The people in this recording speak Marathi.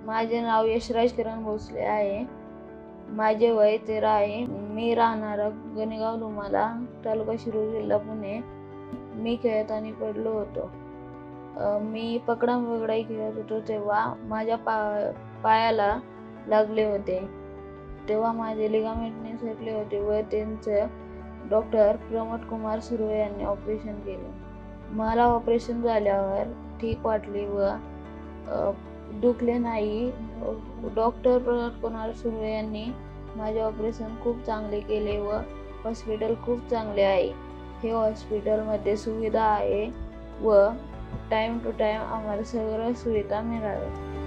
माझे नाव यशराज किरण भोसले आहे. माझे वय 13 आहे. मी राहणार गणेगाव लुमाला, तालुका शिरूर, जिल्हा पुणे. मी खेळत आणि पडलो होतो. मी पकडम वगडाई खेळत होतो तेव्हा माझ्या पायाला लागले होते. तेव्हा माझे लिगामेंट निसटले होते व त्यांचं डॉक्टर प्रमोद कुमार सुर्वे यांनी ऑपरेशन केले. मला ऑपरेशन झाल्यावर ठीक वाटले व दुखले नाही. डॉक्टर प्रमोद कुमार सुर्वे यांनी माझे ऑपरेशन खूप चांगले केले व हॉस्पिटल खूप चांगले आहे. हे हॉस्पिटलमध्ये सुविधा आहे व टाइम टू टाइम आम्हाला सगळ्या सुविधा मिळाल्या.